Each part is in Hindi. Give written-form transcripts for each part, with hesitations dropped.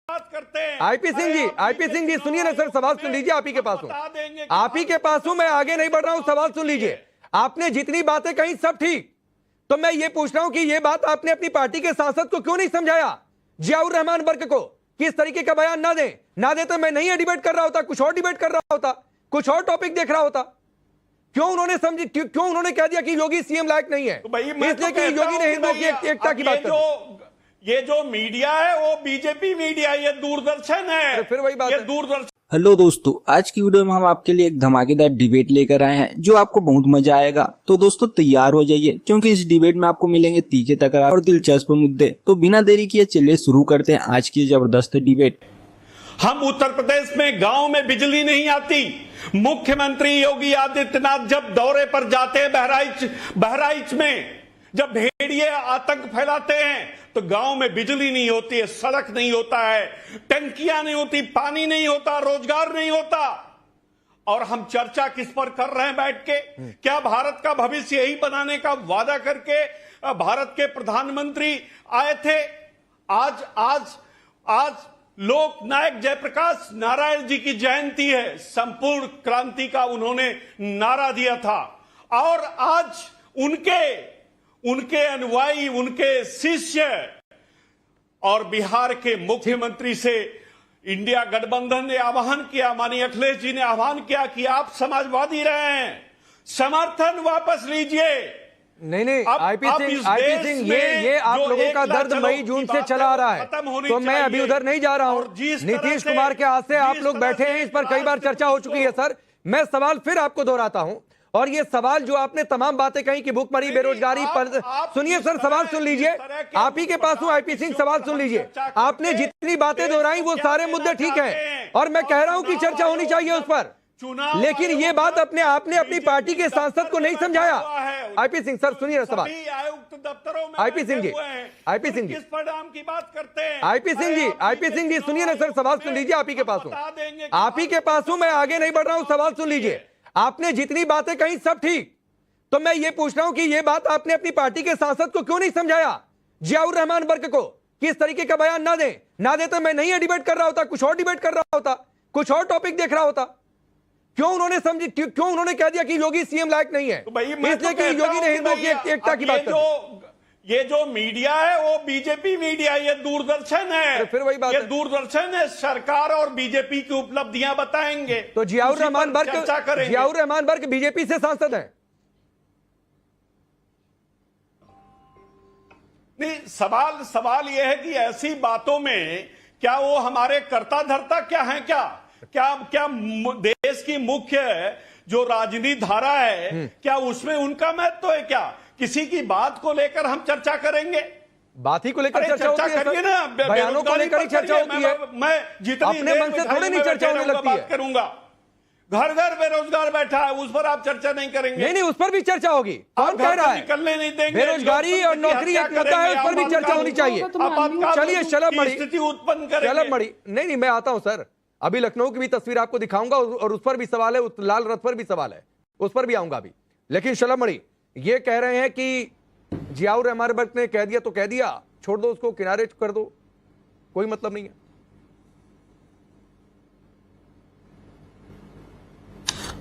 बात करते हैं। आईपी सिंह जी सुनिए ना सर, सवाल सुन लीजिए। आप ही के पास हूं, आप ही के पास हूं, मैं आगे नहीं बढ़ रहा हूं, सवाल सुन लीजिए। आपने जितनी बातें कही सब ठीक, तो मैं ये पूछ रहा हूं कि ये बात आपने अपनी पार्टी के सांसद को क्यों नहीं समझाया, जियाउर रहमान वर्क को, कि इस तरीके का बयान ना दे तो मैं नहीं डिबेट कर रहा होता, कुछ और डिबेट कर रहा होता, कुछ और टॉपिक देख रहा होता। क्यों उन्होंने समझी, क्यों उन्होंने कह दिया कि योगी सीएम लायक नहीं है, इसलिए कि योगी ने हिंदुओं की एकता की बात कर। ये जो मीडिया है वो बीजेपी मीडिया, ये दूरदर्शन है, फिर वही बात ये है। दूरदर्शन। हेलो दोस्तों, आज की वीडियो में हम आपके लिए एक धमाकेदार डिबेट लेकर आए हैं जो आपको बहुत मजा आएगा। तो दोस्तों तैयार हो जाइए, क्योंकि इस डिबेट में आपको मिलेंगे तीखे तकरार और दिलचस्प मुद्दे। तो बिना देरी किए चलिए शुरू करते हैं आज की जबरदस्त डिबेट। हम उत्तर प्रदेश में गांव में बिजली नहीं आती, मुख्यमंत्री योगी आदित्यनाथ जब दौरे पर जाते हैं बहराइच में, जब भेड़िए आतंक फैलाते हैं तो गांव में बिजली नहीं होती है, सड़क नहीं होता है, टंकियां नहीं होती, पानी नहीं होता, रोजगार नहीं होता। और हम चर्चा किस पर कर रहे हैं बैठ के? क्या भारत का भविष्य यही बनाने का वादा करके भारत के प्रधानमंत्री आए थे? आज लोक नायक जयप्रकाश नारायण जी की जयंती है, संपूर्ण क्रांति का उन्होंने नारा दिया था, और आज उनके अनुयायी, उनके शिष्य और बिहार के मुख्यमंत्री से इंडिया गठबंधन ने आह्वान किया, माननीय अखिलेश जी ने आह्वान किया कि आप समाजवादी रहे हैं, समर्थन वापस लीजिए। नहीं आईपी सिंह ये आप लोगों का दर्द मई जून से चला आ रहा है, तो मैं अभी उधर नहीं जा रहा हूं। नीतीश कुमार के हाथ से आप लोग बैठे हैं, इस पर कई बार चर्चा हो चुकी है सर। मैं सवाल फिर आपको दोहराता हूं, और ये सवाल जो आपने तमाम बातें कही कि भूखमरी, बेरोजगारी पर, सुनिए सर, सवाल सुन लीजिए। आप ही के पास हूं आईपी सिंह, सवाल सुन लीजिए। आपने जितनी बातें दोहराई वो सारे मुद्दे ठीक हैं, और मैं कह रहा हूं कि चर्चा होनी चाहिए उस पर, लेकिन ये बात आपने अपनी पार्टी के सांसद को नहीं समझाया। आईपी सिंह सर सुनिए ना सवाल। आईपी सिंह जी किस परिणाम की बात करते हैं? आईपी सिंह जी सुनिए ना सर, सवाल सुन लीजिए। आप ही के पास हूं, आप ही के पास हूं, मैं आगे नहीं बढ़ रहा हूं, सवाल सुन लीजिए। आपने जितनी बातें कही सब ठीक, तो मैं ये पूछ रहा हूं कि ये बात आपने अपनी पार्टी के सांसद को क्यों नहीं समझाया, जियाउर रहमान वर्क को, कि इस तरीके का बयान ना दे तो मैं नहीं डिबेट कर रहा होता, कुछ और डिबेट कर रहा होता, कुछ और टॉपिक देख रहा होता। क्यों उन्होंने समझी, क्यों उन्होंने कह दिया कि योगी सीएम लायक नहीं है, इसलिए कि योगी ने हिंदुओं की एकता की बात कर। ये जो मीडिया है वो बीजेपी मीडिया, ये दूरदर्शन है, फिर वही बात ये है। दूरदर्शन है, सरकार और बीजेपी की उपलब्धियां बताएंगे। तो जियाउर रहमान वर्क बीजेपी से सांसद है? नहीं, सवाल यह है कि ऐसी बातों में क्या वो हमारे कर्ता धर्ता क्या है? क्या देश की मुख्य जो राजनीति धारा है, क्या उसमें उनका महत्व है? क्या किसी की बात को लेकर हम चर्चा करेंगे? बात ही को लेकर चर्चा होती है करिए ना, बयानों को लेकर ही चर्चा होती है। मैं जितनी अपने मन से थोड़ी नहीं चर्चा होने लगती है। करूंगा, घर बेरोजगार बैठा है, उस पर आप चर्चा नहीं करेंगे? नहीं, उस पर भी चर्चा होगी। कौन कह रहा है? निकलने नहीं देंगे। बेरोजगारी और नौकरी एक मुद्दा है, उस पर भी चर्चा होनी चाहिए। चलिए शलभ मणि स्थिति उत्पन्न करेंगे। शलभ मणि नहीं, मैं आता हूं सर, अभी लखनऊ की भी तस्वीर आपको दिखाऊंगा, और उस पर भी सवाल है, उस लाल रथ पर भी सवाल है, उस पर भी आऊंगा अभी। लेकिन शलभ मणि ये कह रहे हैं कि जियाउर रहमान वर्क ने कह दिया तो कह दिया, छोड़ दो उसको, किनारे कर दो, कोई मतलब नहीं है।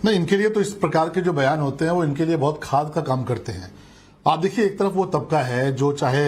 नहीं, इनके लिए तो इस प्रकार के जो बयान होते हैं वो इनके लिए बहुत खाद का काम करते हैं। आप देखिए, एक तरफ वो तबका है जो चाहे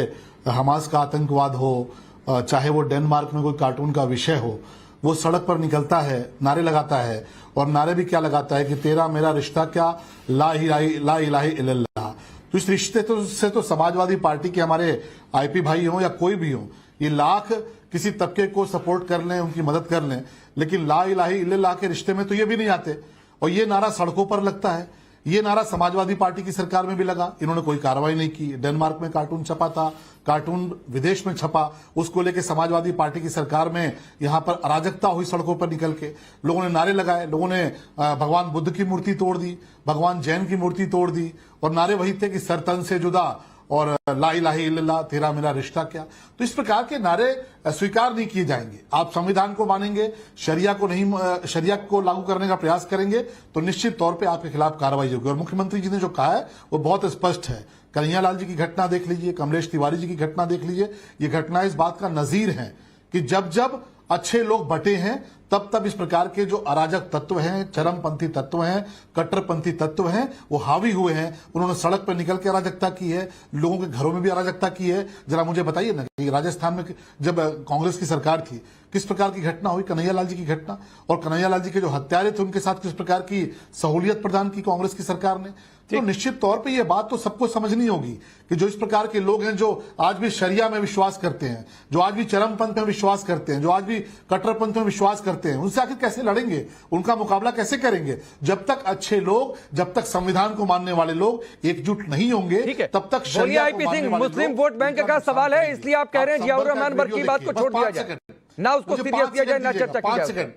हमास का आतंकवाद हो, चाहे वो डेनमार्क में कोई कार्टून का विषय हो, वो सड़क पर निकलता है, नारे लगाता है, और नारे भी क्या लगाता है कि तेरा मेरा रिश्ता क्या, ला इलाहा इल्लल्लाह। तो इस रिश्ते से तो समाजवादी पार्टी के हमारे आईपी भाई हों या कोई भी हो, ये लाख किसी तबके को सपोर्ट कर लें, उनकी मदद कर लें, लेकिन ला इलाहा इल्लल्लाह के रिश्ते में तो ये भी नहीं आते। और ये नारा सड़कों पर लगता है, ये नारा समाजवादी पार्टी की सरकार में भी लगा, इन्होंने कोई कार्रवाई नहीं की। डेनमार्क में कार्टून छपा था, कार्टून विदेश में छपा, उसको लेके समाजवादी पार्टी की सरकार में यहां पर अराजकता हुई, सड़कों पर निकल के लोगों ने नारे लगाए, लोगों ने भगवान बुद्ध की मूर्ति तोड़ दी, भगवान जैन की मूर्ति तोड़ दी, और नारे वही थे कि सर तन से जुदा और ला इलाहा इल्लल्लाह, तेरा मेरा रिश्ता क्या। तो इस प्रकार के नारे स्वीकार नहीं किए जाएंगे। आप संविधान को मानेंगे, शरिया को लागू करने का प्रयास करेंगे तो निश्चित तौर पे आपके खिलाफ कार्रवाई होगी। और मुख्यमंत्री जी ने जो कहा है वो बहुत स्पष्ट है। कन्हैयालाल जी की घटना देख लीजिए, कमलेश तिवारी जी की घटना देख लीजिए, ये घटना इस बात का नजीर है कि जब अच्छे लोग बटे हैं तब तब इस प्रकार के जो अराजक तत्व हैं, चरमपंथी तत्व हैं, कट्टरपंथी तत्व हैं, वो हावी हुए हैं। उन्होंने सड़क पर निकल के अराजकता की है, लोगों के घरों में भी अराजकता की है। जरा मुझे बताइए ना कि राजस्थान में जब कांग्रेस की सरकार थी किस प्रकार की घटना हुई, कन्हैयालाल जी की घटना, और कन्हैयालाल जी के जो हत्यारे थे उनके साथ किस प्रकार की सहूलियत प्रदान की कांग्रेस की सरकार ने। तो निश्चित तौर पे ये बात तो सबको समझनी होगी कि जो इस प्रकार के लोग हैं, जो आज भी शरिया में विश्वास करते हैं, जो आज भी चरमपंथ में विश्वास करते हैं, जो आज भी कट्टरपंथ में विश्वास करते हैं, उनसे आखिर कैसे लड़ेंगे, उनका मुकाबला कैसे करेंगे? जब तक अच्छे लोग, जब तक संविधान को मानने वाले लोग एकजुट नहीं होंगे, तब तक शरिया को मानने वाले लोग। मुस्लिम वोट बैंक का सवाल है, इसलिए आप कह रहे हैं जियाउर रहमान बर्की की बात को छोड़ दिया जाए, ना उसको सीरियस दिया जाए, ना चर्चा की जाए। 5 सेकंड।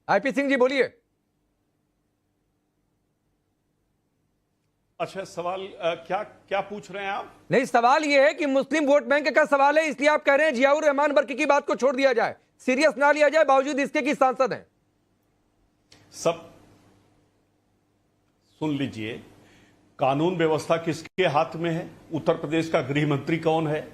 आईपी सिंह जी बोलिए। अच्छा, सवाल क्या क्या पूछ रहे हैं आप? नहीं, सवाल यह है कि मुस्लिम वोट बैंक का सवाल है, इसलिए आप कह रहे हैं जियाउर रहमान बर्की की बात को छोड़ दिया जाए, सीरियस ना लिया जाए, बावजूद इसके कि सांसद हैं। सब सुन लीजिए, कानून व्यवस्था किसके हाथ में है? उत्तर प्रदेश का गृह मंत्री कौन है?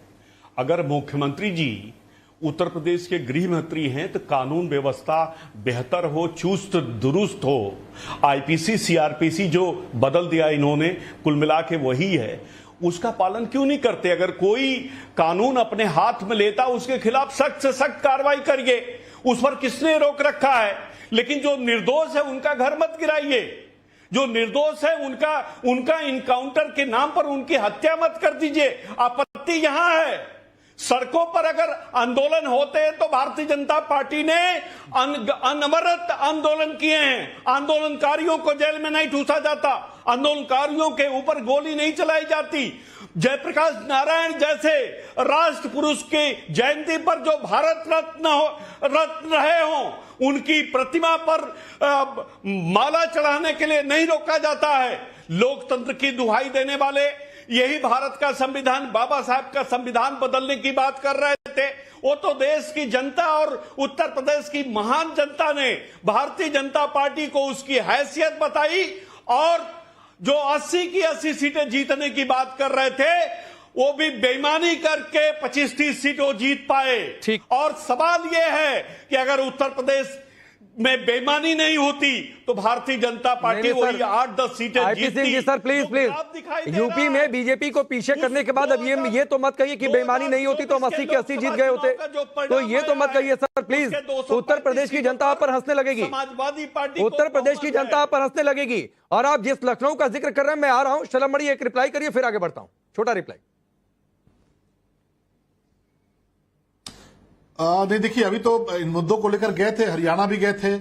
अगर मुख्यमंत्री जी उत्तर प्रदेश के गृह मंत्री हैं तो कानून व्यवस्था बेहतर हो, चुस्त दुरुस्त हो। आईपीसी सीआरपीसी जो बदल दिया इन्होंने, कुल मिला के वही है, उसका पालन क्यों नहीं करते? अगर कोई कानून अपने हाथ में लेता उसके खिलाफ सख्त से सख्त कार्रवाई करिए, उस पर किसने रोक रखा है? लेकिन जो निर्दोष है उनका घर मत गिराइए, जो निर्दोष है उनका इनकाउंटर के नाम पर उनकी हत्या मत कर दीजिए। आपत्ति यहां है। सड़कों पर अगर आंदोलन होते हैं तो भारतीय जनता पार्टी ने अनवरत आंदोलन किए हैं। आंदोलनकारियों को जेल में नहीं ठूसा जाता, आंदोलनकारियों के ऊपर गोली नहीं चलाई जाती। जयप्रकाश नारायण जैसे राष्ट्र पुरुष की जयंती पर जो भारत रत्न रहे हों, उनकी प्रतिमा पर माला चढ़ाने के लिए नहीं रोका जाता है। लोकतंत्र की दुहाई देने वाले यही भारत का संविधान, बाबा साहब का संविधान बदलने की बात कर रहे थे। वो तो देश की जनता और उत्तर प्रदेश की महान जनता ने भारतीय जनता पार्टी को उसकी हैसियत बताई, और जो 80 की 80 सीटें जीतने की बात कर रहे थे वो भी बेईमानी करके 25-30 सीटें जीत पाए। और सवाल यह है कि अगर उत्तर प्रदेश में बेईमानी नहीं होती तो भारतीय जनता पार्टी वही 8-10 सीटें जीतती। सर प्लीज यूपी में बीजेपी को पीछे करने के बाद अब ये तो मत कहिए कि बेईमानी नहीं होती तो हम 80 के 80 जीत गए होते, तो ये तो मत कहिए सर प्लीज। उत्तर प्रदेश की जनता आप पर हंसने लगेगी, समाजवादी पार्टी उत्तर प्रदेश की जनता आप पर हंसने लगेगी। और आप जिस लखनऊ का जिक्र कर रहे हैं, मैं आ रहा हूं, शलम मणि एक रिप्लाई करिए फिर आगे बढ़ता हूं, छोटा रिप्लाई। नहीं, देखिए अभी तो इन मुद्दों को लेकर गए थे, हरियाणा भी गए थे,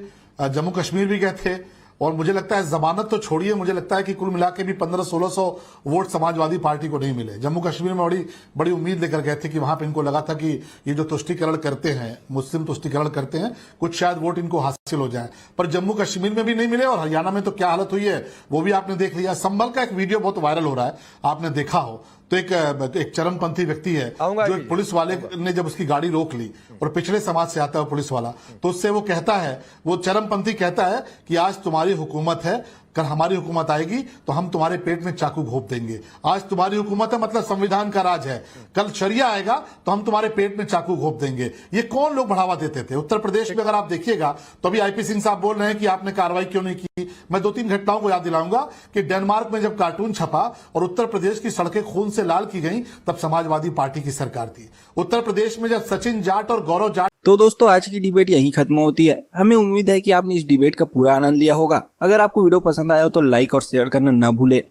जम्मू कश्मीर भी गए थे, और मुझे लगता है जमानत तो छोड़िए, मुझे लगता है कि कुल मिला के भी 1500-1600 वोट समाजवादी पार्टी को नहीं मिले। जम्मू कश्मीर में बड़ी उम्मीद लेकर गए थे कि वहां पे इनको लगा था कि ये जो तुष्टीकरण करते हैं, मुस्लिम तुष्टीकरण करते हैं, कुछ शायद वोट इनको हासिल हो जाए, पर जम्मू कश्मीर में भी नहीं मिले। और हरियाणा में तो क्या हालत हुई है वो भी आपने देख लिया। संभल का एक वीडियो बहुत वायरल हो रहा है, आपने देखा हो तो एक चरमपंथी व्यक्ति है जो एक पुलिस वाले ने जब उसकी गाड़ी रोक ली, और पिछड़े समाज से आता है पुलिस वाला, तो उससे वो कहता है, वो चरमपंथी कहता है कि आज तुम्हारी हुकूमत है, कल हमारी हुकूमत आएगी तो हम तुम्हारे पेट में चाकू घोंप देंगे। आज तुम्हारी हुकूमत है मतलब संविधान का राज है, कल शरिया आएगा तो हम तुम्हारे पेट में चाकू घोंप देंगे। ये कौन लोग बढ़ावा देते थे? उत्तर प्रदेश में अगर आप देखिएगा तो अभी आईपी सिंह साहब बोल रहे हैं कि आपने कार्रवाई क्यों नहीं की। मैं 2-3 घटनाओं को याद दिलाऊंगा कि डेनमार्क में जब कार्टून छपा और उत्तर प्रदेश की सड़कें खून से लाल की गई, तब समाजवादी पार्टी की सरकार थी। उत्तर प्रदेश में जब सचिन जाट और गौरव जाट। तो दोस्तों आज की डिबेट यहीं खत्म होती है। हमें उम्मीद है कि आपने इस डिबेट का पूरा आनंद लिया होगा। अगर आपको वीडियो पसंद आया हो तो लाइक और शेयर करना ना भूले।